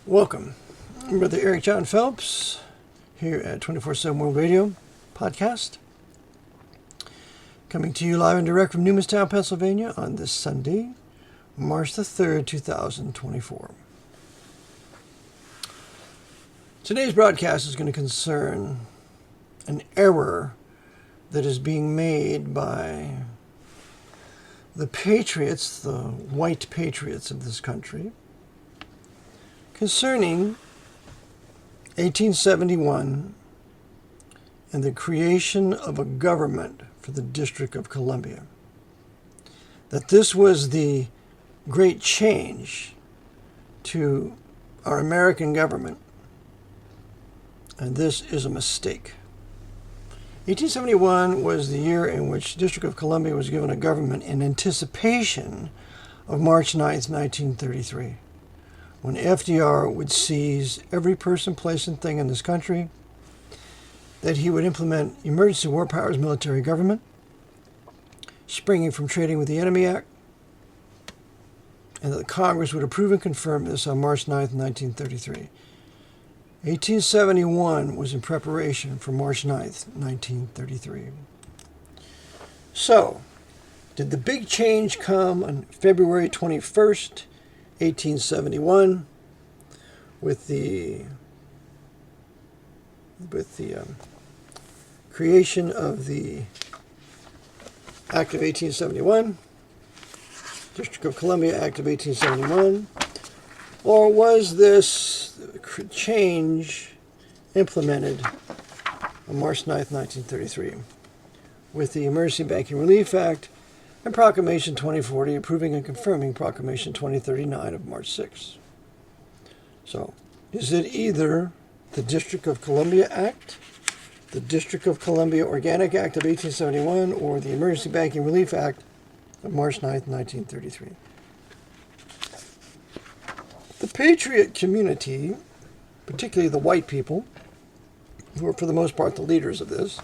Welcome. I'm Brother Eric John Phelps here at 24/7 World Radio Podcast. Coming to you live and direct from Newmanstown, Pennsylvania on this Sunday, March the 3rd, 2024. Today's broadcast is going to concern an error that is being made by the patriots, the white patriots of this country, concerning 1871 and the creation of a government for the District of Columbia. That this was the great change to our American government, and this is a mistake. 1871 was the year in which the District of Columbia was given a government in anticipation of March 9th, 1933. When FDR would seize every person, place, and thing in this country, that he would implement emergency war powers military government, springing from Trading with the Enemy Act, and that the Congress would approve and confirm this on March 9th, 1933. 1871 was in preparation for March 9th, 1933. So, did the big change come on February 21st, 1871, with the creation of the Act of 1871, District of Columbia Act of 1871, or was this change implemented on March 9th, 1933, with the Emergency Banking Relief Act and Proclamation 2040 approving and confirming Proclamation 2039 of March 6th. So, is it either the District of Columbia Act, the District of Columbia Organic Act of 1871, or the Emergency Banking Relief Act of March 9th, 1933? The Patriot community, particularly the white people, who are for the most part the leaders of this,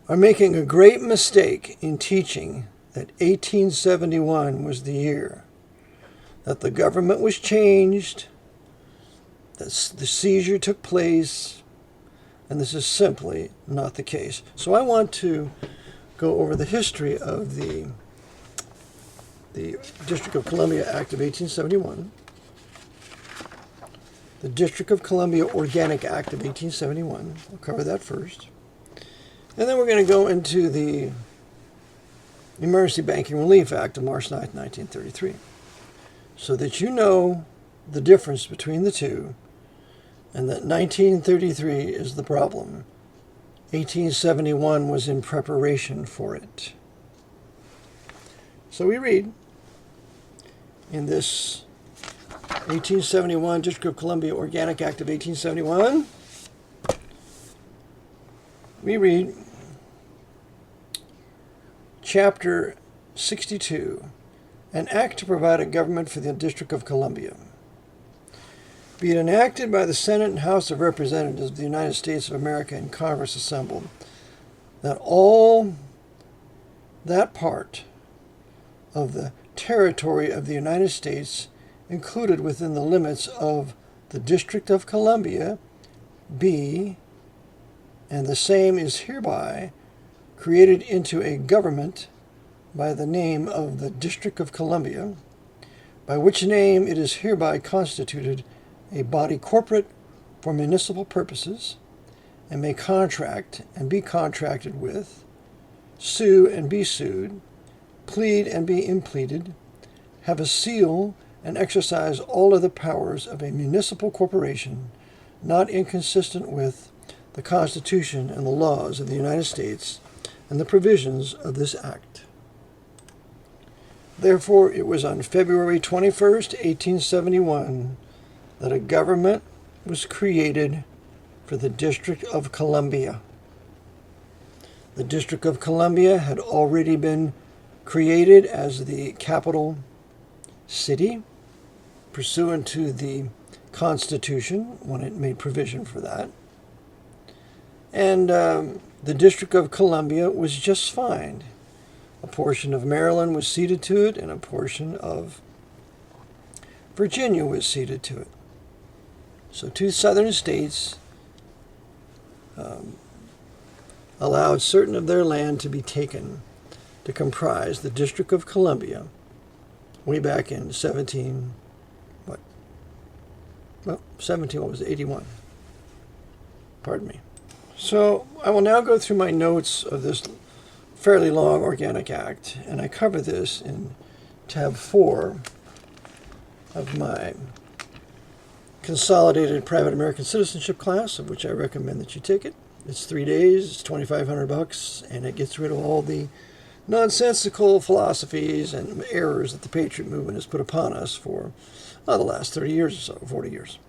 are making a great mistake in teaching that 1871 was the year that the government was changed, that the seizure took place, and this is simply not the case. So I want to go over the history of the District of Columbia Act of 1871, the District of Columbia Organic Act of 1871. We'll cover that first. And then we're going to go into the Emergency Banking Relief Act of March 9th, 1933, so that you know the difference between the two, and that 1933 is the problem. 1871 was in preparation for it. So we read in this 1871 District of Columbia Organic Act of 1871, we read Chapter 62, an act to provide a government for the District of Columbia. Be it enacted by the Senate and House of Representatives of the United States of America and Congress assembled, that all that part of the territory of the United States included within the limits of the District of Columbia be, and the same is hereby, created into a government by the name of the District of Columbia, by which name it is hereby constituted a body corporate for municipal purposes, and may contract and be contracted with, sue and be sued, plead and be impleaded, have a seal and exercise all other powers of a municipal corporation not inconsistent with the Constitution and the laws of the United States and the provisions of this act. Therefore, it was on February 21st, 1871, that a government was created for the District of Columbia. The District of Columbia had already been created as the capital city, pursuant to the Constitution, when it made provision for that. And the District of Columbia was just fine. A portion of Maryland was ceded to it, and a portion of Virginia was ceded to it. So 2 southern states allowed certain of their land to be taken to comprise the District of Columbia way back in 81. Pardon me. So I will now go through my notes of this fairly long Organic Act, and I cover this in tab 4 of my Consolidated Private American Citizenship class, of which I recommend that you take it. It's 3 days, it's $2,500, and it gets rid of all the nonsensical philosophies and errors that the Patriot movement has put upon us for the last 30 years or so, 40 years.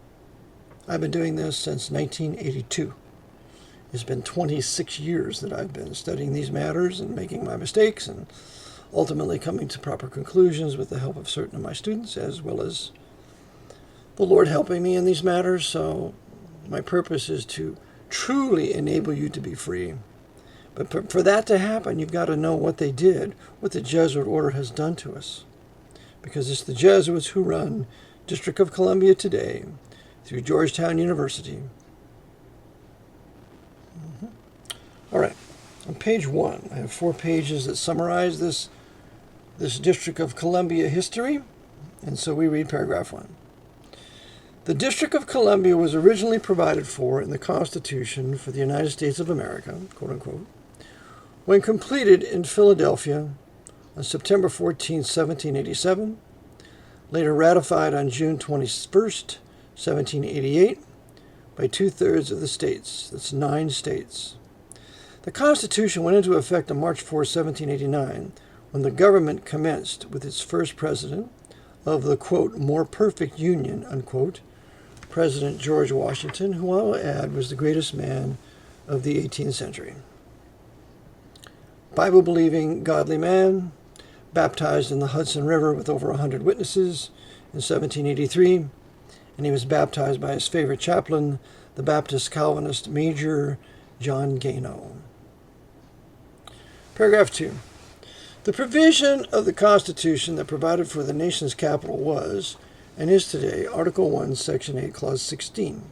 I've been doing this since 1982. It's been 26 years that I've been studying these matters and making my mistakes and ultimately coming to proper conclusions with the help of certain of my students, as well as the Lord helping me in these matters. So my purpose is to truly enable you to be free. But for that to happen, you've got to know what they did, what the Jesuit order has done to us. Because it's the Jesuits who run District of Columbia today through Georgetown University. All right, on page 1, I have 4 pages that summarize this District of Columbia history, and so we read paragraph 1. The District of Columbia was originally provided for in the Constitution for the United States of America, quote unquote, when completed in Philadelphia on September 14, 1787, later ratified on June 21st, 1788, by 2/3 of the states. That's 9 states. The Constitution went into effect on March 4, 1789, when the government commenced with its first president of the, quote, more perfect union, unquote, President George Washington, who I will add was the greatest man of the 18th century. Bible-believing, godly man, baptized in the Hudson River with over 100 witnesses in 1783, and he was baptized by his favorite chaplain, the Baptist Calvinist Major John Gano. Paragraph 2. The provision of the Constitution that provided for the nation's capital was, and is today, Article 1, Section 8, Clause 16.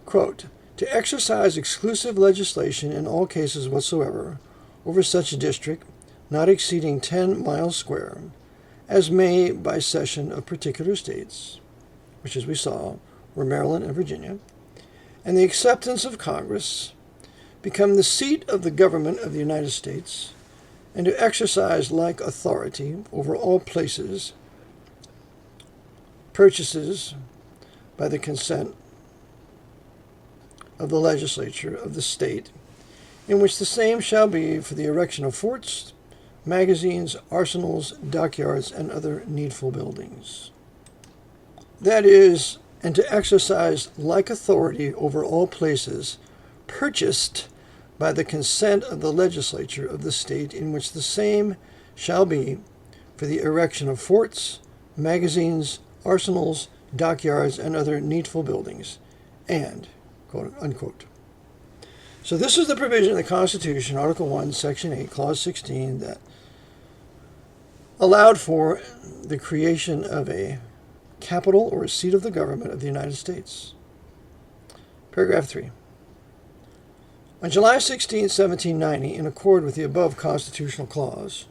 Quote, to exercise exclusive legislation in all cases whatsoever over such a district, not exceeding 10 miles square, as may by cession of particular states, which as we saw were Maryland and Virginia, and the acceptance of Congress, become the seat of the government of the United States, and to exercise like authority over all places, purchases by the consent of the legislature of the state, in which the same shall be for the erection of forts, magazines, arsenals, dockyards, and other needful buildings. That is, and to exercise like authority over all places purchased by the consent of the legislature of the state, in which the same shall be for the erection of forts, magazines, arsenals, dockyards, and other needful buildings, and, quote unquote. So this is the provision of the Constitution, Article 1, Section 8, Clause 16, that allowed for the creation of a capital or a seat of the government of the United States. Paragraph 3. On July 16, 1790, in accord with the above constitutional clause,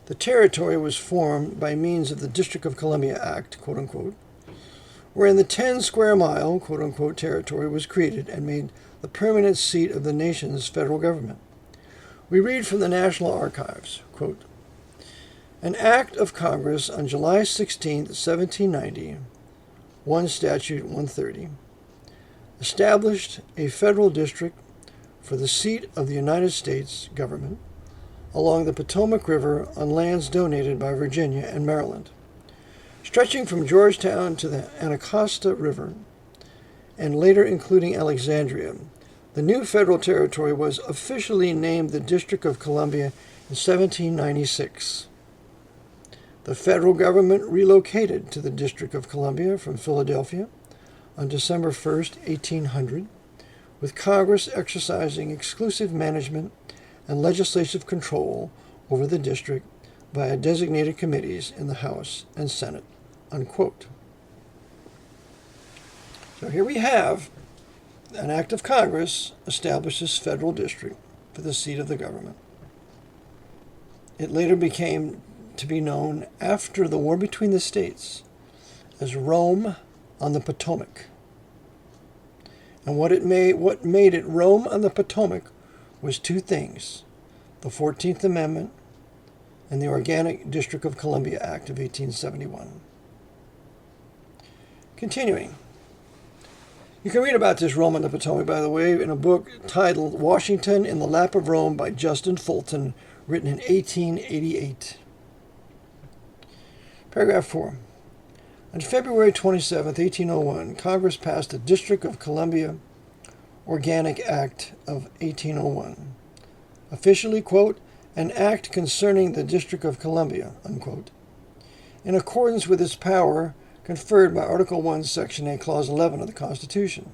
the territory was formed by means of the District of Columbia Act, quote unquote, wherein the 10 square mile, quote unquote, territory was created and made the permanent seat of the nation's federal government. We read from the National Archives, quote, an act of Congress on July 16, 1790, 1 Statute 130, established a federal district for the seat of the United States government along the Potomac River on lands donated by Virginia and Maryland, stretching from Georgetown to the Anacostia River, and later including Alexandria. The new federal territory was officially named the District of Columbia in 1796. The federal government relocated to the District of Columbia from Philadelphia on December 1st, 1800, with Congress exercising exclusive management and legislative control over the district via designated committees in the House and Senate. unquote. So here we have an act of Congress establishes federal district for the seat of the government. It later became to be known after the war between the states as Rome on the Potomac. And what made it Rome on the Potomac was two things: the 14th Amendment and the Organic District of Columbia Act of 1871. Continuing. You can read about this Rome on the Potomac, by the way, in a book titled Washington in the Lap of Rome by Justin Fulton, written in 1888. Paragraph 4. On February 27, 1801, Congress passed the District of Columbia Organic Act of 1801, officially, quote, an act concerning the District of Columbia, unquote, in accordance with its power conferred by Article 1, Section 8, Clause 11 of the Constitution.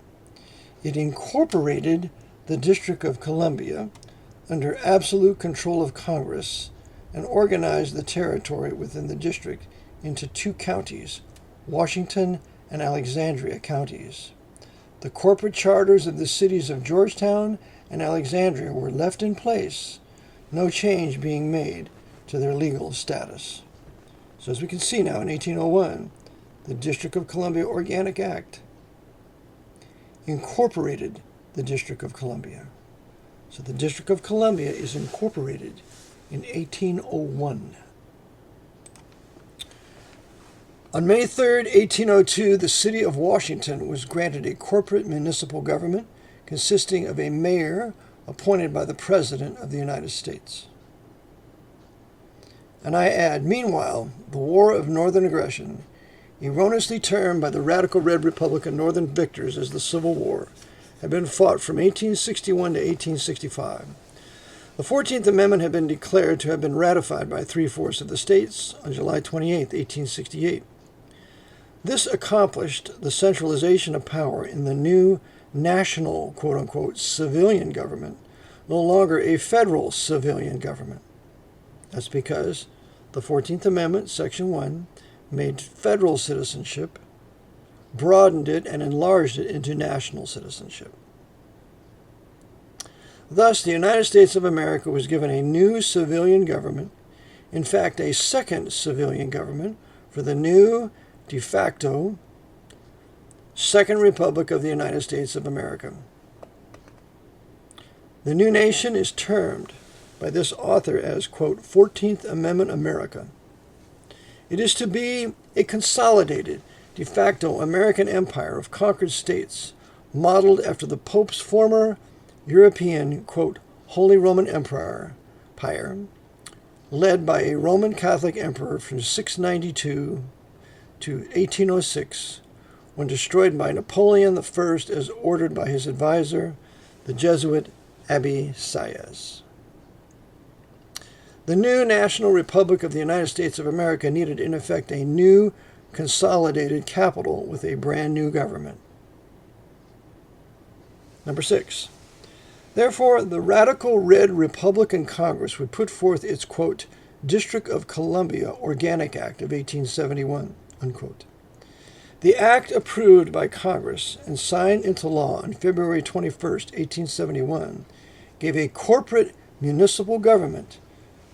It incorporated the District of Columbia under absolute control of Congress and organized the territory within the district into two counties, Washington and Alexandria counties. The corporate charters of the cities of Georgetown and Alexandria were left in place, no change being made to their legal status. So as we can see now in 1801, the District of Columbia Organic Act incorporated the District of Columbia. So the District of Columbia is incorporated in 1801. On May 3, 1802, the city of Washington was granted a corporate municipal government consisting of a mayor appointed by the President of the United States. And I add, meanwhile, the War of Northern Aggression, erroneously termed by the radical Red Republican Northern victors as the Civil War, had been fought from 1861 to 1865. The 14th Amendment had been declared to have been ratified by 3/4 of the states on July 28, 1868. This accomplished the centralization of power in the new national, quote-unquote, civilian government, no longer a federal civilian government. That's because the 14th Amendment, Section 1, made federal citizenship, broadened it, and enlarged it into national citizenship. Thus, the United States of America was given a new civilian government, in fact, a second civilian government for the new, de facto, Second Republic of the United States of America. The new nation is termed by this author as, quote, 14th Amendment America. It is to be a consolidated, de facto American empire of conquered states, modeled after the Pope's former European, quote, Holy Roman Empire, led by a Roman Catholic emperor from 692 to 1806, when destroyed by Napoleon I as ordered by his advisor, the Jesuit Abbé Sieyès. The new National Republic of the United States of America needed, in effect, a new consolidated capital with a brand new government. Number 6. Therefore, the radical Red Republican Congress would put forth its, quote, District of Columbia Organic Act of 1871, unquote. The act approved by Congress and signed into law on February 21, 1871, gave a corporate municipal government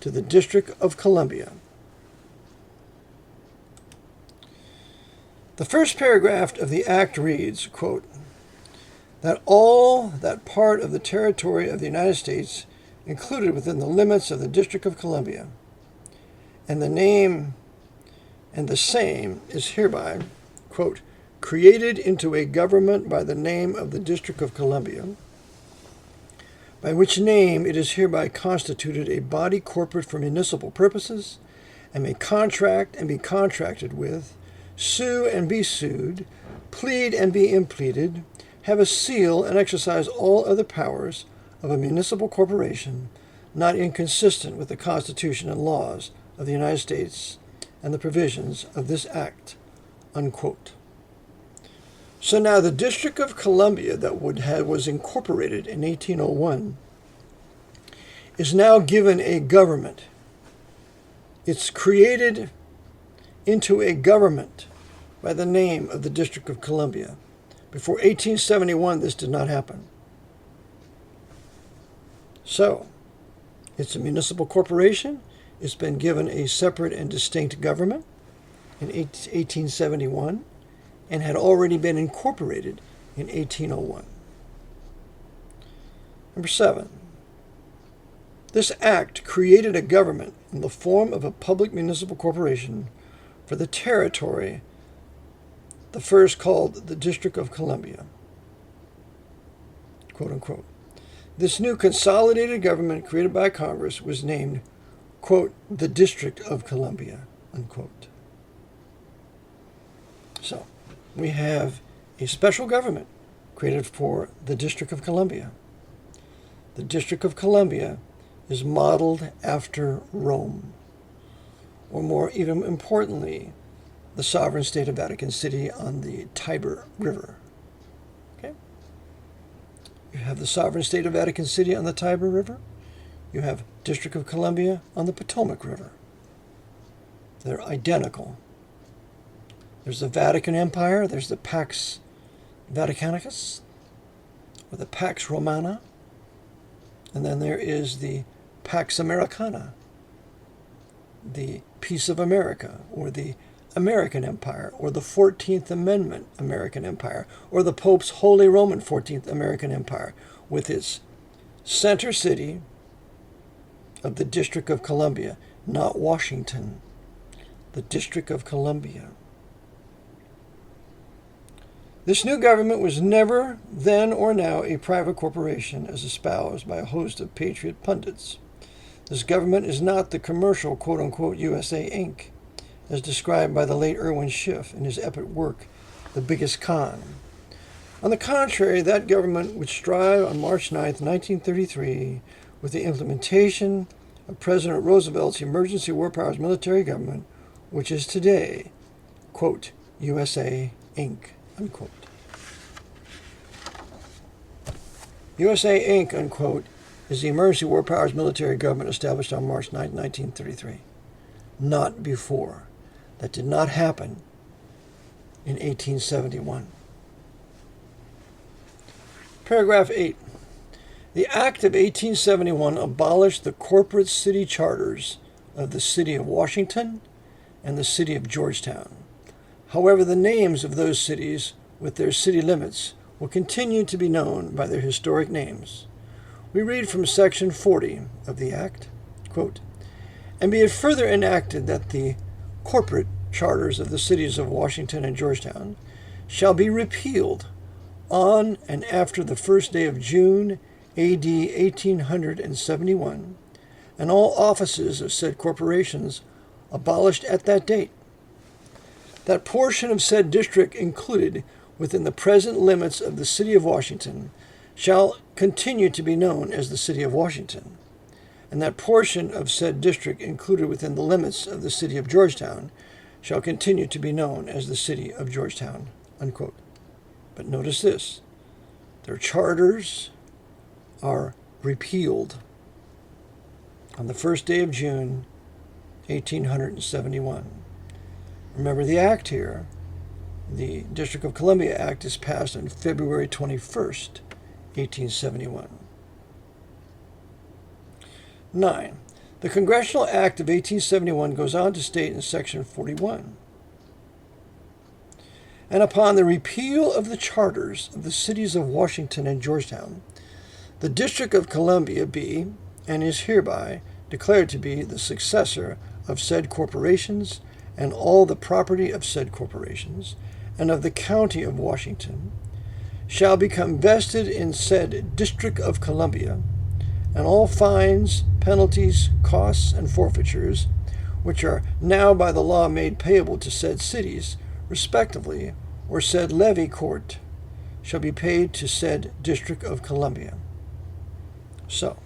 to the District of Columbia. The first paragraph of the act reads, quote, that all that part of the territory of the United States included within the limits of the District of Columbia, and the same is hereby, quote, created into a government by the name of the District of Columbia, by which name it is hereby constituted a body corporate for municipal purposes, and may contract and be contracted with, sue and be sued, plead and be impleaded, have a seal and exercise all other powers of a municipal corporation not inconsistent with the Constitution and laws of the United States and the provisions of this act, unquote. So now the District of Columbia that was incorporated in 1801 is now given a government. It's created into a government by the name of the District of Columbia. Before 1871, this did not happen. So, it's a municipal corporation. It's been given a separate and distinct government in 1871 and had already been incorporated in 1801. Number 7. This act created a government in the form of a public municipal corporation for the territory, the first called the District of Columbia, quote unquote. This new consolidated government created by Congress was named, quote, the District of Columbia, unquote. So, we have a special government created for the District of Columbia. The District of Columbia is modeled after Rome, or more even importantly, the sovereign state of Vatican City on the Tiber River. Okay? You have the sovereign state of Vatican City on the Tiber River. You have District of Columbia on the Potomac River. They're identical. There's the Vatican Empire. There's the Pax Vaticanicus, or the Pax Romana. And then there is the Pax Americana, the Peace of America, or the American Empire, or the 14th Amendment American Empire, or the Pope's Holy Roman 14th American Empire, with its center city of the District of Columbia, not Washington, the District of Columbia. This new government was never, then or now, a private corporation as espoused by a host of Patriot pundits. This government is not the commercial, quote-unquote, USA Inc., as described by the late Irwin Schiff in his epic work, The Biggest Con. On the contrary, that government would strive on March 9, 1933, with the implementation of President Roosevelt's emergency war powers military government, which is today, quote, USA Inc., unquote. USA Inc., unquote, is the emergency war powers military government established on March 9, 1933. Not before. That did not happen in 1871. Paragraph 8. The Act of 1871 abolished the corporate city charters of the City of Washington and the City of Georgetown. However, the names of those cities with their city limits will continue to be known by their historic names. We read from Section 40 of the Act, quote, and be it further enacted that the corporate charters of the cities of Washington and Georgetown shall be repealed on and after the first day of June, A.D. 1871, and all offices of said corporations abolished at that date. That portion of said district included within the present limits of the City of Washington shall continue to be known as the City of Washington, and that portion of said district included within the limits of the City of Georgetown shall continue to be known as the City of Georgetown, unquote. But notice this, their charters are repealed on the first day of June, 1871. Remember the act here. The District of Columbia Act is passed on February 21st, 1871. 9. The Congressional Act of 1871 goes on to state in Section 41, and upon the repeal of the charters of the cities of Washington and Georgetown, the District of Columbia be, and is hereby, declared to be the successor of said corporations and all the property of said corporations, and of the county of Washington, shall become vested in said District of Columbia, and all fines, penalties, costs, and forfeitures, which are now by the law made payable to said cities, respectively, or said levy court, shall be paid to said District of Columbia. So,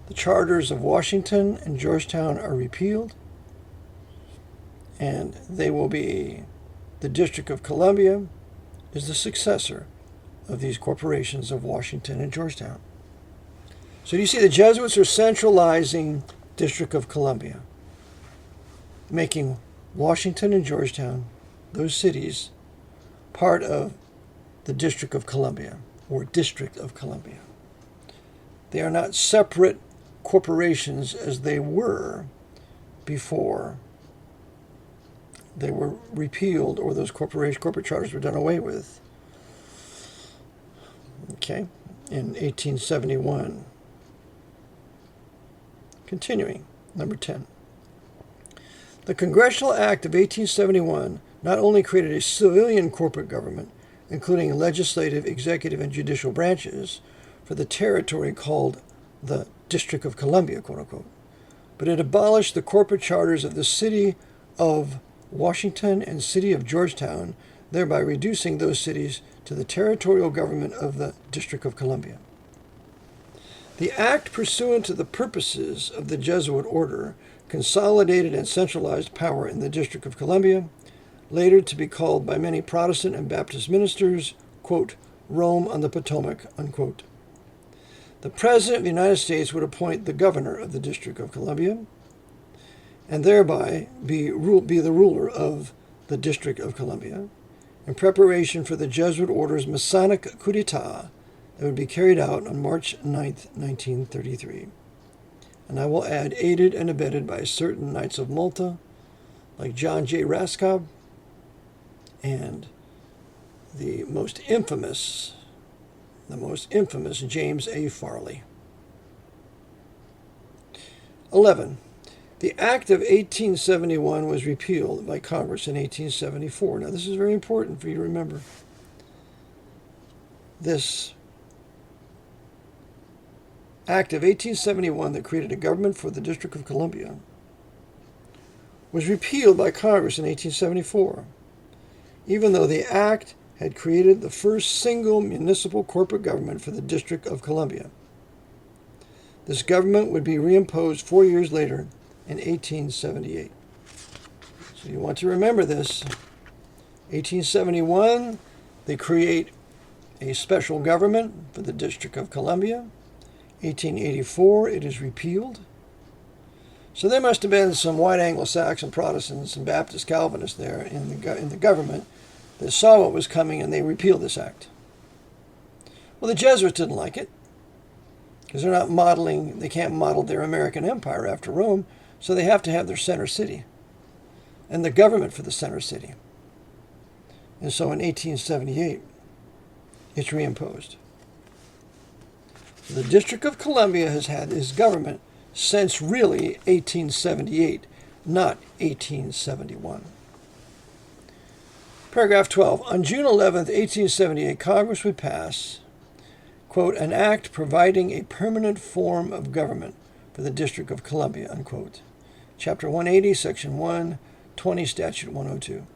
the charters of Washington and Georgetown are repealed, and they will be, the District of Columbia is the successor of these corporations of Washington and Georgetown. So you see, the Jesuits are centralizing District of Columbia, making Washington and Georgetown, those cities, part of the District of Columbia, or District of Columbia. They are not separate corporations as they were before they were repealed or those corporate charters were done away with. Okay, in 1871. Continuing, number 10. The Congressional Act of 1871 not only created a civilian corporate government, including legislative, executive, and judicial branches, for the territory called the District of Columbia, quote unquote, but it abolished the corporate charters of the city of Washington and city of Georgetown, thereby reducing those cities to the territorial government of the District of Columbia. The act, pursuant to the purposes of the Jesuit order, consolidated and centralized power in the District of Columbia, later to be called by many Protestant and Baptist ministers, quote, Rome on the Potomac, unquote. The President of the United States would appoint the governor of the District of Columbia, and thereby be the ruler of the District of Columbia, in preparation for the Jesuit order's Masonic coup d'etat that would be carried out on March 9, 1933. And I will add, aided and abetted by certain Knights of Malta, like John J. Raskob, and the most infamous James A. Farley. 11. The Act of 1871 was repealed by Congress in 1874. Now, this is very important for you to remember. This Act of 1871 that created a government for the District of Columbia was repealed by Congress in 1874, even though the Act had created the first single municipal corporate government for the District of Columbia. This government would be reimposed 4 years later in 1878. So you want to remember this. 1871, they create a special government for the District of Columbia. 1884, it is repealed. So there must have been some white Anglo-Saxon Protestants and Baptist Calvinists there in the government that saw what was coming, and they repealed this act. Well, the Jesuits didn't like it because they can't model their American empire after Rome, so they have to have their center city and the government for the center city. And so in 1878, it's reimposed. The District of Columbia has had its government since really 1878, not 1871. Paragraph 12. On June 11, 1878, Congress would pass, quote, an act providing a permanent form of government for the District of Columbia, unquote. Chapter 180, Section 120, Statute 102.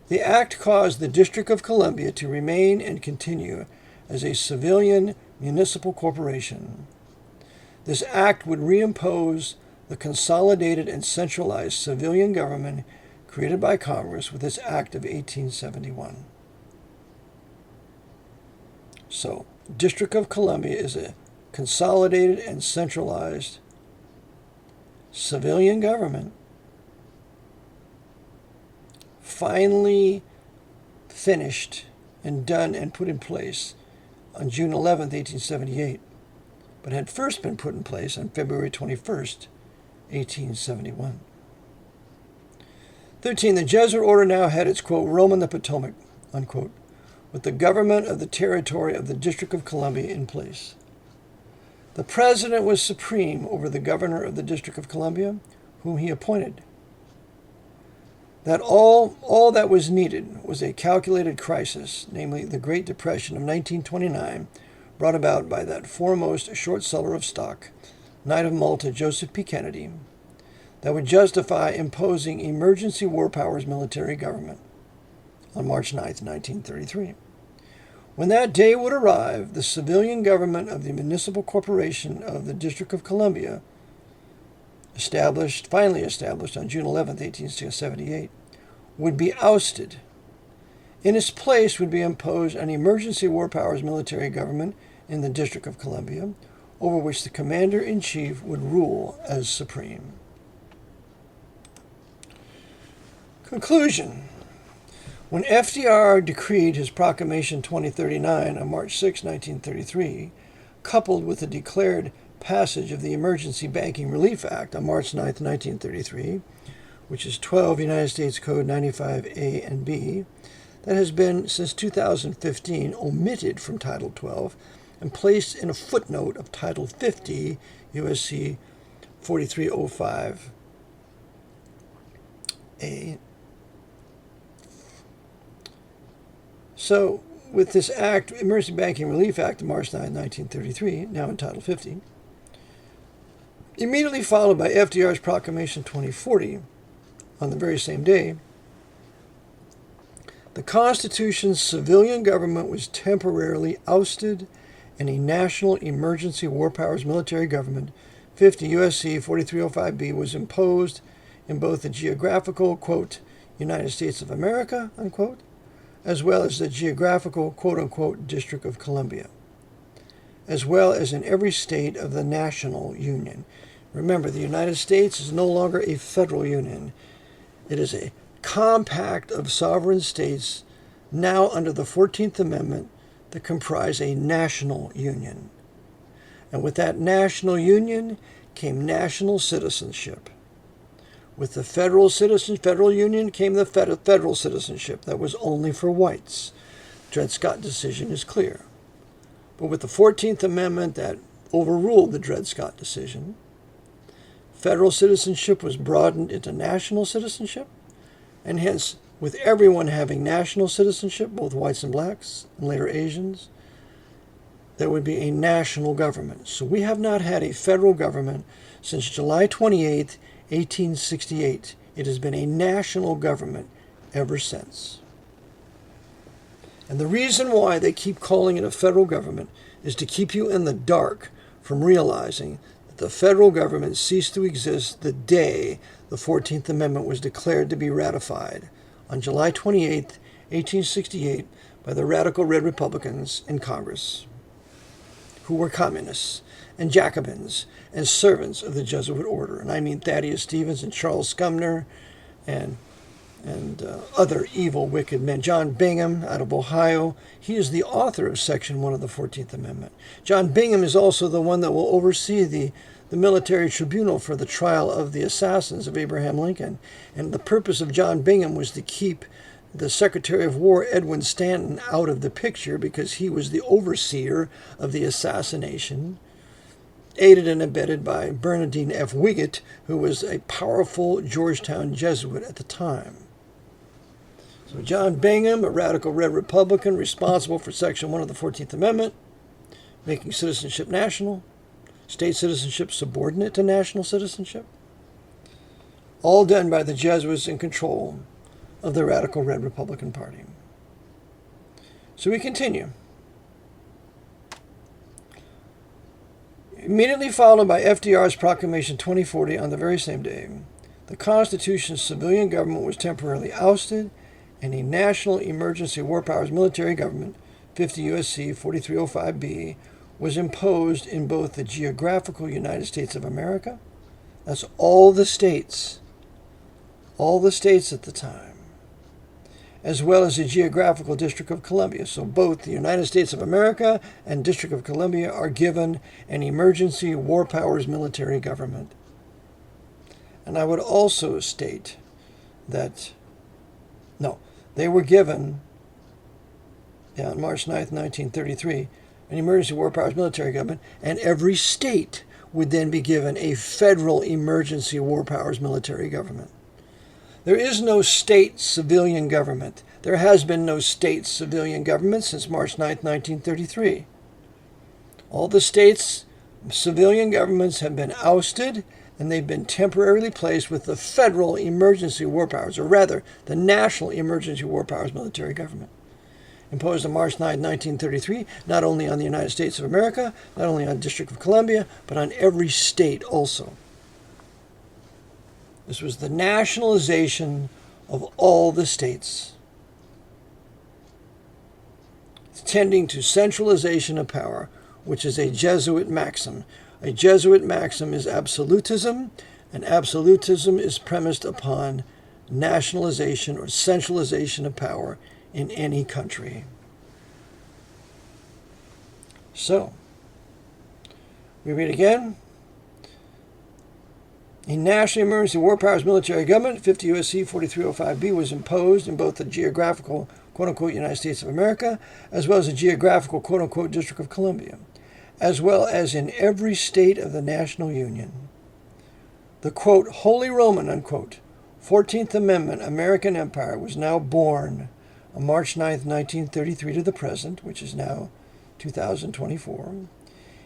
The act caused the District of Columbia to remain and continue as a civilian municipal corporation. This act would reimpose the consolidated and centralized civilian government created by Congress with its Act of 1871. So, District of Columbia is a consolidated and centralized civilian government finally finished and done and put in place on June 11, 1878, but had first been put in place on February 21st, 1871. 13. The Jesuit order now had its, quote, Rome on the Potomac, unquote, with the government of the territory of the District of Columbia in place. The President was supreme over the governor of the District of Columbia, whom he appointed. That all that was needed was a calculated crisis, namely the Great Depression of 1929, brought about by that foremost short seller of stock, Knight of Malta Joseph P. Kennedy, that would justify imposing emergency war powers military government on March 9, 1933. When that day would arrive, the civilian government of the municipal corporation of the District of Columbia, finally established on June 11, 1878, would be ousted. In its place would be imposed an emergency war powers military government in the District of Columbia, over which the commander-in-chief would rule as supreme. Conclusion. When FDR decreed his Proclamation 2039 on March 6, 1933, coupled with the declared passage of the Emergency Banking Relief Act on March 9, 1933, which is 12 United States Code 95A and B, that has been, since 2015, omitted from Title 12 and placed in a footnote of Title 50, USC 4305A. So, with this act, Emergency Banking Relief Act of March 9, 1933, now in Title 50, immediately followed by FDR's Proclamation 2040, on the very same day, the Constitution's civilian government was temporarily ousted and a national emergency war powers military government, 50 U.S.C. 4305B, was imposed in both the geographical, quote, United States of America, unquote, as well as the geographical, quote-unquote, District of Columbia, as well as in every state of the national union. Remember, the United States is no longer a federal union. It is a compact of sovereign states now under the 14th Amendment that comprise a national union. And with that national union came national citizenship. With the federal union came the federal citizenship that was only for whites. Dred Scott decision is clear. But with the 14th Amendment that overruled the Dred Scott decision, federal citizenship was broadened into national citizenship, and hence, with everyone having national citizenship, both whites and blacks, and later Asians, there would be a national government. So we have not had a federal government since July 28, 1868. It has been a national government ever since. And the reason why they keep calling it a federal government is to keep you in the dark from realizing that the federal government ceased to exist the day the 14th Amendment was declared to be ratified on July 28, 1868, by the radical Red Republicans in Congress, who were communists and Jacobins and servants of the Jesuit order. And I mean Thaddeus Stevens and Charles Sumner and other evil, wicked men. John Bingham out of Ohio, he is the author of Section 1 of the 14th Amendment. John Bingham is also the one that will oversee the military tribunal for the trial of the assassins of Abraham Lincoln. And the purpose of John Bingham was to keep the Secretary of War, Edwin Stanton, out of the picture because he was the overseer of the assassination, aided and abetted by Bernardine F. Wiggett, who was a powerful Georgetown Jesuit at the time. So John Bingham, a radical Red Republican responsible for Section 1 of the 14th Amendment, making citizenship national, state citizenship subordinate to national citizenship, all done by the Jesuits in control of the radical Red Republican Party. So we continue. Immediately followed by FDR's Proclamation 2040 on the very same day, the Constitution's civilian government was temporarily ousted and a national emergency war powers military government, 50 U.S.C. 4305B, was imposed in both the geographical United States of America, that's all the states at the time, as well as the geographical District of Columbia. So both the United States of America and District of Columbia are given an emergency war powers military government. And I would also state that, they were given, on March 9th, 1933, an emergency war powers military government, and every state would then be given a federal emergency war powers military government. There is no state civilian government. There has been no state civilian government since March 9th, 1933. All the states' civilian governments have been ousted, and they've been temporarily placed with the federal emergency war powers, or rather, the national emergency war powers military government, imposed on March 9, 1933, not only on the United States of America, not only on the District of Columbia, but on every state also. This was the nationalization of all the states, tending to centralization of power, which is a Jesuit maxim. A Jesuit maxim is absolutism, and absolutism is premised upon nationalization or centralization of power in any country. So, we read again. A national emergency war powers military government, 50 U.S.C. 4305b, was imposed in both the geographical, quote-unquote, United States of America, as well as the geographical, quote-unquote, District of Columbia, as well as in every state of the national union. The, quote, Holy Roman, unquote, 14th Amendment American Empire was now born on March 9th, 1933 to the present, which is now 2024.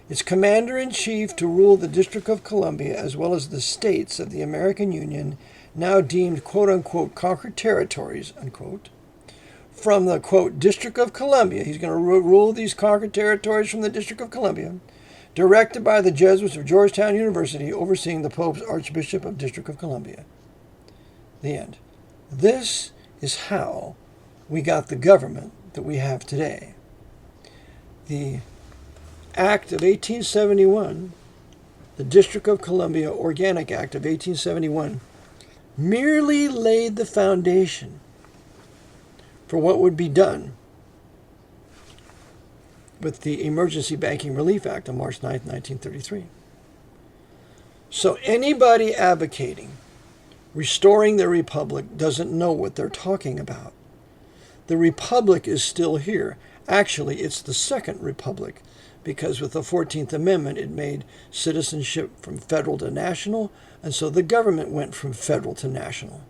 Its commander-in-chief to rule the District of Columbia as well as the states of the American Union, now deemed, quote-unquote, conquered territories, unquote, from the, quote, District of Columbia. He's going to rule these conquered territories from the District of Columbia, directed by the Jesuits of Georgetown University, overseeing the Pope's Archbishop of District of Columbia. The end. This is how we got the government that we have today. The Act of 1871, the District of Columbia Organic Act of 1871, merely laid the foundation for what would be done with the Emergency Banking Relief Act of March 9, 1933. So anybody advocating restoring the Republic doesn't know what they're talking about. The Republic is still here. Actually, it's the Second Republic, because with the 14th Amendment, it made citizenship from federal to national, and so the government went from federal to national.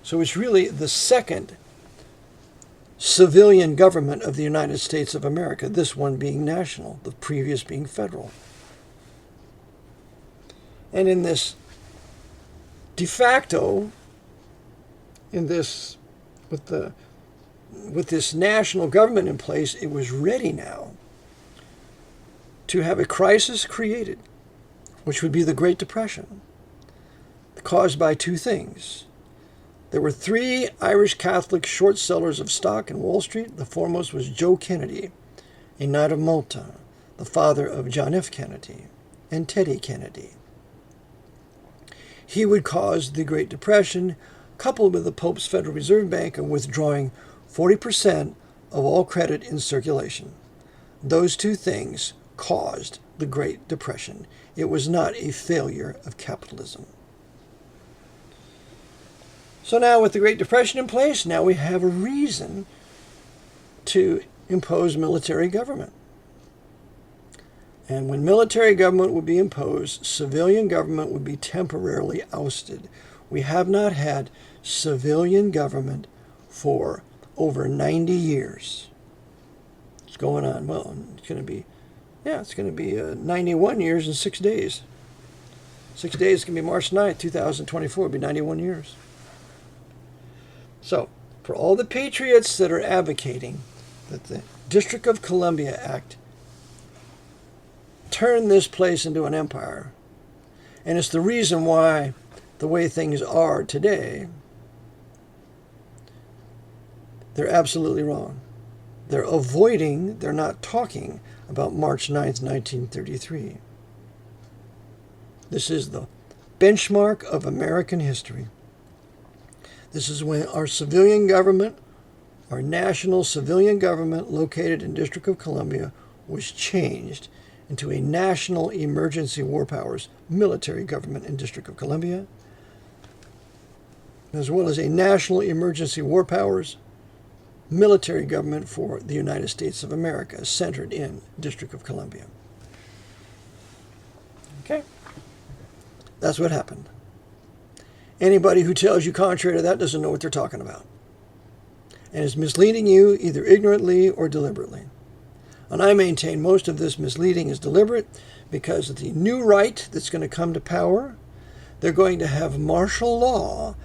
So it's really the second civilian government of the United States of America, this one being national, the previous being federal. And in this de facto, with this national government in place, it was ready now to have a crisis created, which would be the Great Depression, caused by two things. There were three Irish Catholic short sellers of stock in Wall Street. The foremost was Joe Kennedy, a Knight of Malta, the father of John F. Kennedy and Teddy Kennedy. He would cause the Great Depression, coupled with the Pope's Federal Reserve Bank withdrawing 40% of all credit in circulation. Those two things caused the Great Depression. It was not a failure of capitalism. So now with the Great Depression in place, now we have a reason to impose military government. And when military government would be imposed, civilian government would be temporarily ousted. We have not had civilian government for over 90 years. It's going on, well, it's going to be 91 years and 6 days. 6 days is going to be March 9th, 2024. It'll be 91 years. So, for all the patriots that are advocating that the District of Columbia Act turn this place into an empire, and it's the reason why the way things are today, they're absolutely wrong. They're not talking about March 9th, 1933. This is the benchmark of American history. This is when our civilian government, our national civilian government located in District of Columbia, was changed into a national emergency war powers military government in District of Columbia, as well as a national emergency war powers military government for the United States of America, centered in District of Columbia. Okay? That's what happened. Anybody who tells you contrary to that doesn't know what they're talking about, and is misleading you either ignorantly or deliberately. And I maintain most of this misleading is deliberate, because the new right that's going to come to power, they're going to have martial law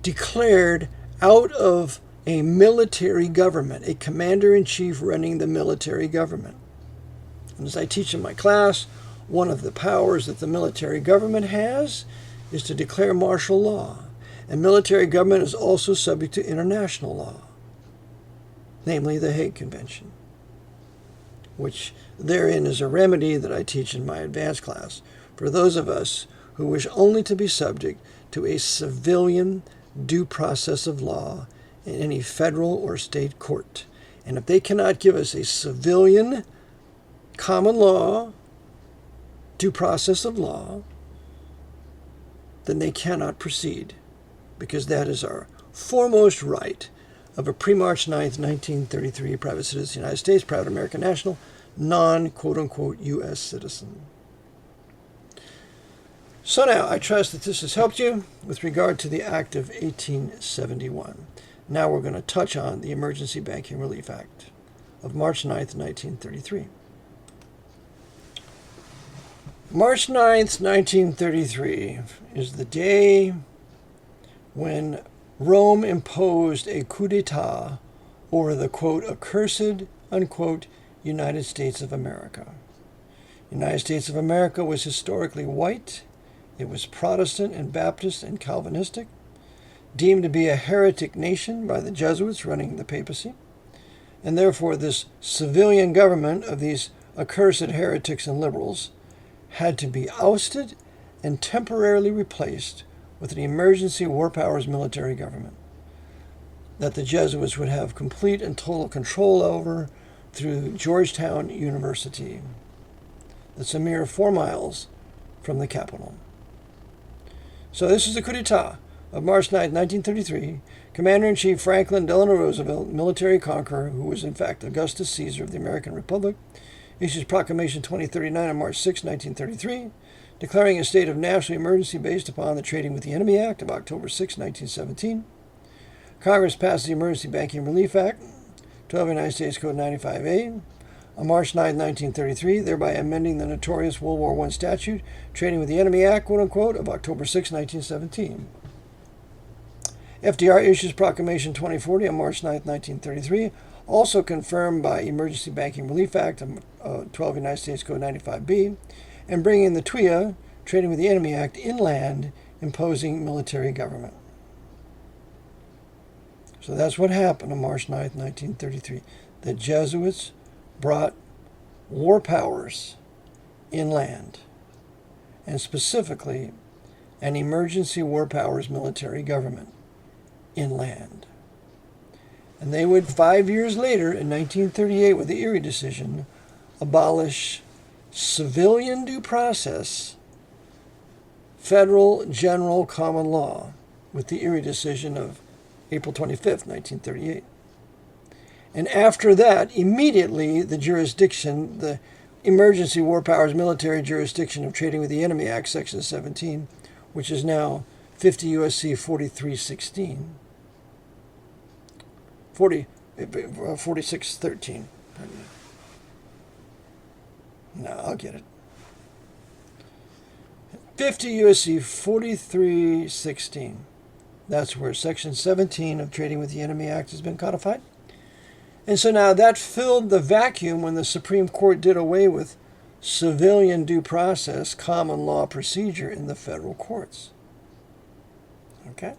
declared out of a military government, a commander-in-chief running the military government. And as I teach in my class, one of the powers that the military government has is to declare martial law. And military government is also subject to international law, namely the Hague Convention, which therein is a remedy that I teach in my advanced class for those of us who wish only to be subject to a civilian due process of law in any federal or state court. And if they cannot give us a civilian common law due process of law, then they cannot proceed, because that is our foremost right of a pre-March 9th, 1933 private citizen of the United States, proud American national, non-quote-unquote U.S. citizen. So now, I trust that this has helped you with regard to the Act of 1871. Now we're going to touch on the Emergency Banking Relief Act of March 9th, 1933. March 9th, 1933 is the day when Rome imposed a coup d'etat over the, quote, accursed, unquote, United States of America. The United States of America was historically white. It was Protestant and Baptist and Calvinistic, deemed to be a heretic nation by the Jesuits running the papacy, and therefore this civilian government of these accursed heretics and liberals had to be ousted and temporarily replaced with an emergency war powers military government that the Jesuits would have complete and total control over through Georgetown University. That's a mere 4 miles from the capital. So this is the coup d'etat of March 9, 1933. Commander-in-Chief Franklin Delano Roosevelt, military conqueror, who was in fact Augustus Caesar of the American Republic, issues Proclamation 2039 on March 6, 1933, declaring a state of national emergency based upon the Trading with the Enemy Act of October 6, 1917. Congress passed the Emergency Banking Relief Act, 12 United States Code 95A, on March 9, 1933, thereby amending the notorious World War I statute, Trading with the Enemy Act, quote-unquote, of October 6, 1917. FDR issues Proclamation 2040 on March 9, 1933, also confirmed by Emergency Banking Relief Act of 12 United States Code 95B, and bringing the TWIA, Trading with the Enemy Act, inland, imposing military government. So that's what happened on March 9, 1933. The Jesuits brought war powers inland, and specifically an emergency war powers military government inland. And they would, 5 years later, in 1938, with the Erie decision, abolish civilian due process, federal general common law, with the Erie decision of April 25th, 1938. And after that, immediately the jurisdiction, the Emergency War Powers Military Jurisdiction of Trading with the Enemy Act, Section 17, which is now 50 U.S.C. 4316, 4613. No, I'll get it. 50 U.S.C. 4316. That's where Section 17 of Trading with the Enemy Act has been codified. And so now that filled the vacuum when the Supreme Court did away with civilian due process, common law procedure in the federal courts. Okay?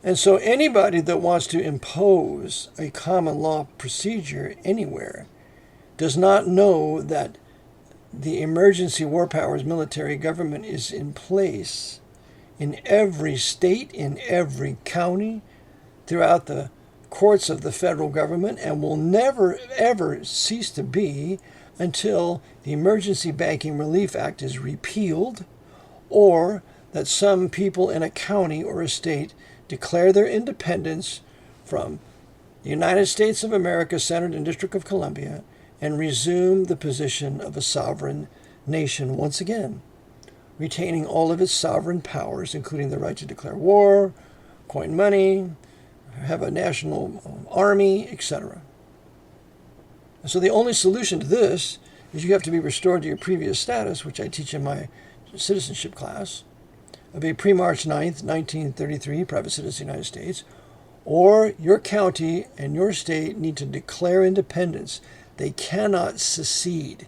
And so anybody that wants to impose a common law procedure anywhere does not know that the emergency war powers military government is in place in every state, in every county, throughout the courts of the federal government, and will never, ever cease to be until the Emergency Banking Relief Act is repealed, or that some people in a county or a state declare their independence from the United States of America, centered in District of Columbia, and resume the position of a sovereign nation once again, retaining all of its sovereign powers, including the right to declare war, coin money, have a national army, etc. And so the only solution to this is you have to be restored to your previous status, which I teach in my citizenship class, of a pre-March 9th, 1933 private citizen of the United States, or your county and your state need to declare independence. They cannot secede.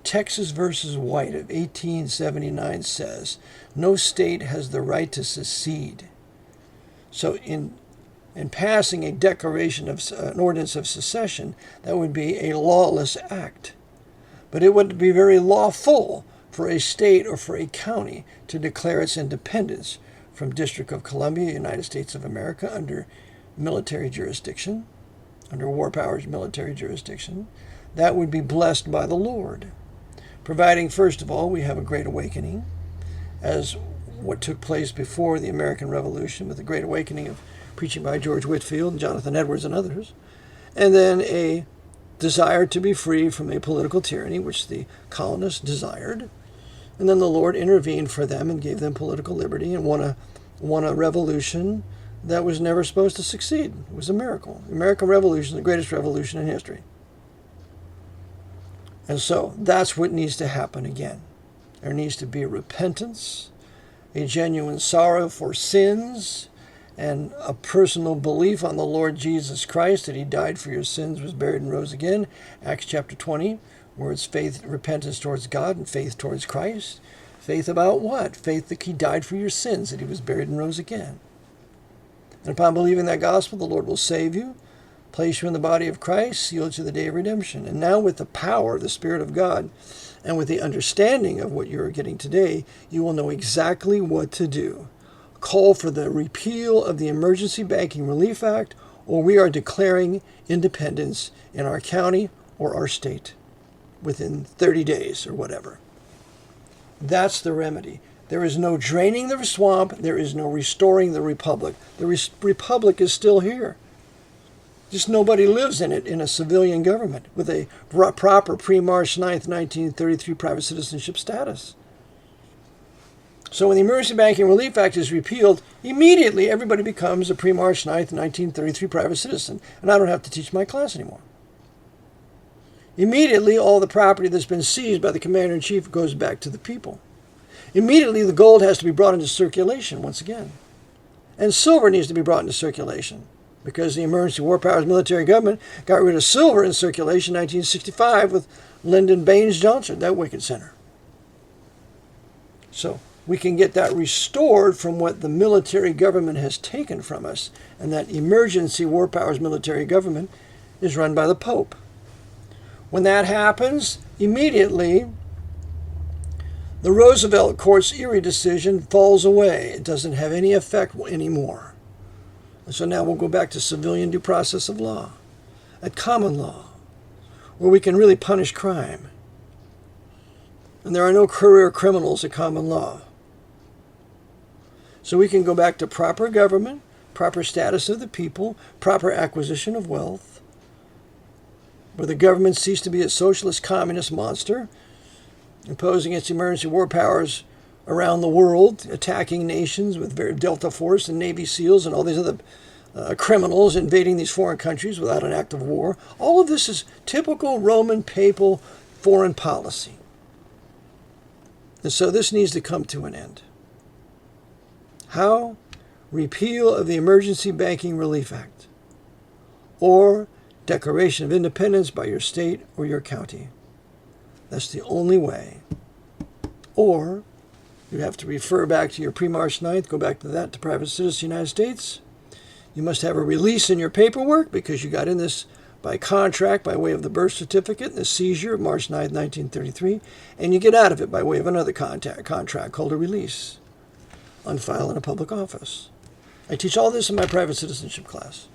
Texas versus White of 1879 says, no state has the right to secede. So in passing a declaration of an ordinance of secession, that would be a lawless act. But it would be very lawful for a state or for a county to declare its independence from District of Columbia, United States of America, under military jurisdiction, under war powers military jurisdiction, that would be blessed by the Lord, providing, first of all, we have a great awakening, as what took place before the American Revolution with the Great Awakening of preaching by George Whitefield and Jonathan Edwards and others, and then a desire to be free from a political tyranny, which the colonists desired, and then the Lord intervened for them and gave them political liberty and won a revolution that was never supposed to succeed. It was a miracle. The American Revolution, the greatest revolution in history. And so that's what needs to happen again. There needs to be repentance, a genuine sorrow for sins, and a personal belief on the Lord Jesus Christ, that he died for your sins, was buried and rose again. Acts chapter 20, where it's faith, repentance towards God and faith towards Christ. Faith about what? Faith that he died for your sins, that he was buried and rose again. And upon believing that gospel, the Lord will save you, place you in the body of Christ, seal you to the day of redemption. And now with the power of the Spirit of God and with the understanding of what you're getting today, you will know exactly what to do. Call for the repeal of the Emergency Banking Relief Act, or we are declaring independence in our county or our state within 30 days or whatever. That's the remedy. There is no draining the swamp. There is no restoring the republic. The republic is still here. Just nobody lives in it in a civilian government with a proper pre-March 9th, 1933 private citizenship status. So when the Emergency Banking Relief Act is repealed, immediately everybody becomes a pre-March 9th, 1933 private citizen, and I don't have to teach my class anymore. Immediately, all the property that's been seized by the Commander-in-Chief goes back to the people. Immediately, the gold has to be brought into circulation once again. And silver needs to be brought into circulation, because the Emergency War Powers military government got rid of silver in circulation in 1965 with Lyndon Baines Johnson, that wicked sinner. So we can get that restored from what the military government has taken from us, and that Emergency War Powers military government is run by the Pope. When that happens, immediately the Roosevelt Court's Erie decision falls away. It doesn't have any effect anymore. And so now we'll go back to civilian due process of law, at common law, where we can really punish crime. And there are no career criminals at common law. So we can go back to proper government, proper status of the people, proper acquisition of wealth, where the government ceased to be a socialist communist monster, imposing its emergency war powers around the world, attacking nations with Delta Force and Navy SEALs and all these other criminals invading these foreign countries without an act of war. All of this is typical Roman papal foreign policy. And so this needs to come to an end. How? Repeal of the Emergency Banking Relief Act, or declaration of independence by your state or your county. That's the only way. Or you have to refer back to your pre-March 9th, go back to that, to private citizen United States. You must have a release in your paperwork because you got in this by contract by way of the birth certificate and the seizure of March 9th, 1933, and you get out of it by way of another contract called a release on file in a public office. I teach all this in my private citizenship class.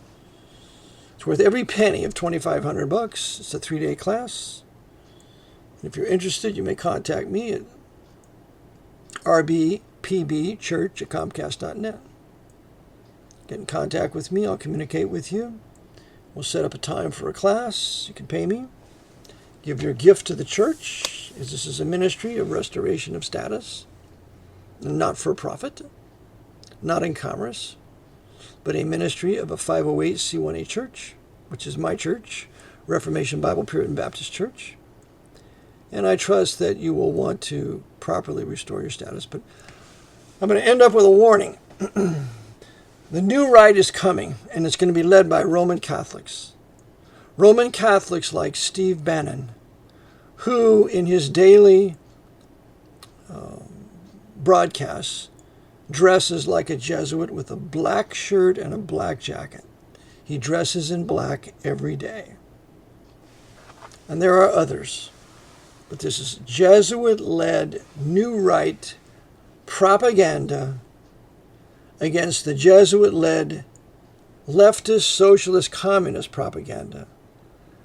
It's worth every penny of $2,500. It's a 3-day class. If you're interested, you may contact me at rbpbchurch@comcast.net. Get in contact with me. I'll communicate with you. We'll set up a time for a class. You can pay me. Give your gift to the church, as this is a ministry of restoration of status, not for profit, not in commerce, but a ministry of a 508c1a church, which is my church, Reformation Bible Puritan Baptist Church. And I trust that you will want to properly restore your status. But I'm going to end up with a warning. The new right is coming, and it's going to be led by Roman Catholics. Roman Catholics like Steve Bannon, who in his daily broadcasts dresses like a Jesuit with a black shirt and a black jacket. He dresses in black every day. And there are others but this is Jesuit-led New Right propaganda against the Jesuit-led leftist, socialist, communist propaganda.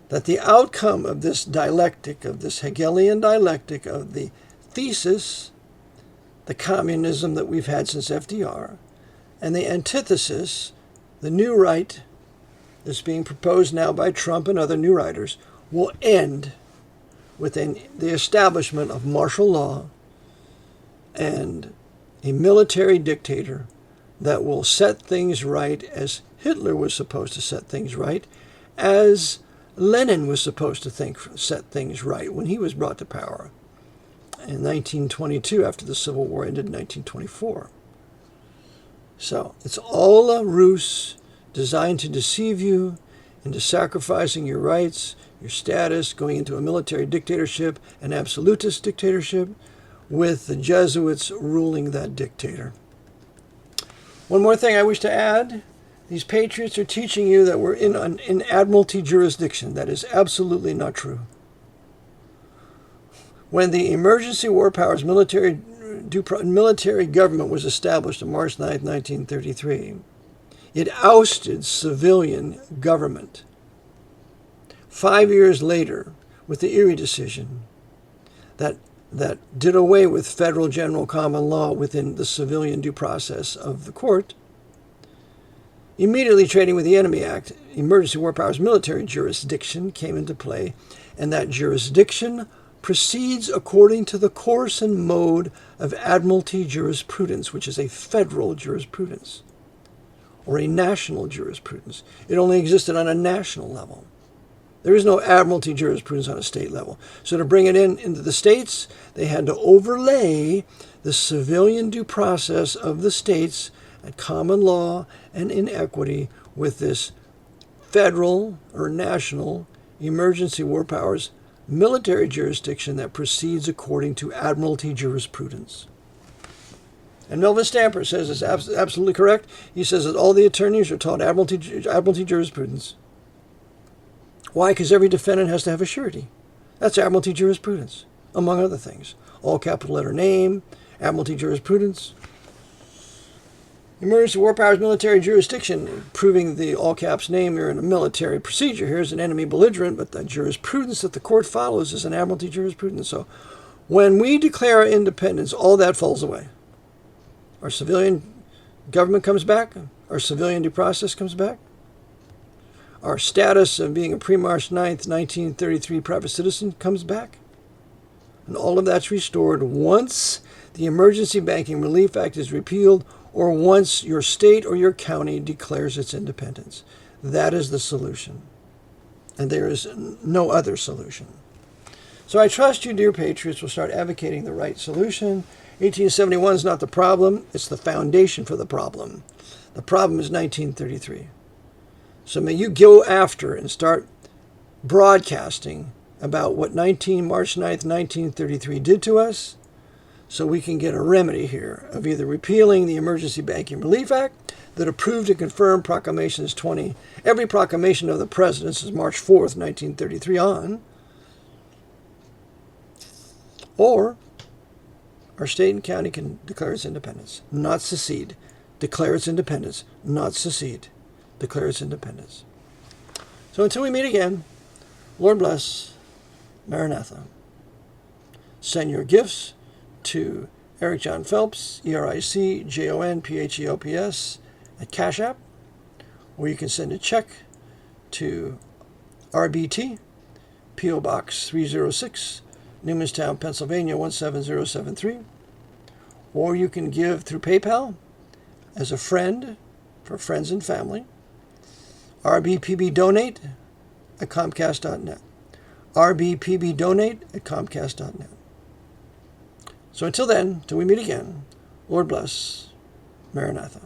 That the outcome of this dialectic, of this Hegelian dialectic of the thesis, the communism that we've had since FDR, and the antithesis, the new right that's being proposed now by Trump and other new writers, will end with the establishment of martial law and a military dictator that will set things right as Hitler was supposed to set things right, as Lenin was supposed to set things right when he was brought to power in 1922 after the Civil War ended in 1924. So it's all a ruse designed to deceive you into sacrificing your rights, your status, going into a military dictatorship, an absolutist dictatorship, with the Jesuits ruling that dictator. One more thing I wish to add. These patriots are teaching you that we're in admiralty jurisdiction. That is absolutely not true. When the Emergency War Powers military government was established on March 9, 1933, it ousted civilian government. 5 years later, with the Erie decision, that did away with federal general common law within the civilian due process of the court, immediately trading with the Enemy Act, Emergency War Powers military jurisdiction came into play, and that jurisdiction proceeds according to the course and mode of admiralty jurisprudence, which is a federal jurisprudence or a national jurisprudence. It only existed on a national level. There is no admiralty jurisprudence on a state level. So to bring it into the states, they had to overlay the civilian due process of the states at common law and in equity with this federal or national emergency war powers military jurisdiction that proceeds according to admiralty jurisprudence. And Melvin Stamper says it's absolutely correct. He says that all the attorneys are taught admiralty jurisprudence. Why? Because every defendant has to have a surety. That's admiralty jurisprudence, among other things. All capital letter name, admiralty jurisprudence. Emergency war powers military jurisdiction, proving the all caps name, you're in a military procedure. Here's an enemy belligerent, but the jurisprudence that the court follows is an admiralty jurisprudence. So when we declare our independence, all that falls away. Our civilian government comes back. Our civilian due process comes back. Our status of being a pre-March 9th, 1933 private citizen comes back. And all of that's restored once the Emergency Banking Relief Act is repealed or once your state or your county declares its independence. That is the solution. And there is no other solution. So I trust you, dear patriots, will start advocating the right solution. 1871 is not the problem. It's the foundation for the problem. The problem is 1933. So may you go after and start broadcasting about what March 9th, 1933 did to us, so we can get a remedy here of either repealing the Emergency Banking Relief Act that approved and confirmed proclamations 20, every proclamation of the president since March 4th, 1933 on, or our state and county can declare its independence, not secede. Declare its independence, not secede. Declare its independence. So until we meet again, Lord bless, Maranatha. Send your gifts to Eric John Phelps, ERICJONPHELPS at Cash App, or you can send a check to RBT, P.O. Box 306, Newmanstown, Pennsylvania 17073, or you can give through PayPal as a friend for friends and family. rbpbdonate at Comcast.net. rbpbdonate at Comcast.net. So until then, till we meet again, Lord bless, Maranatha.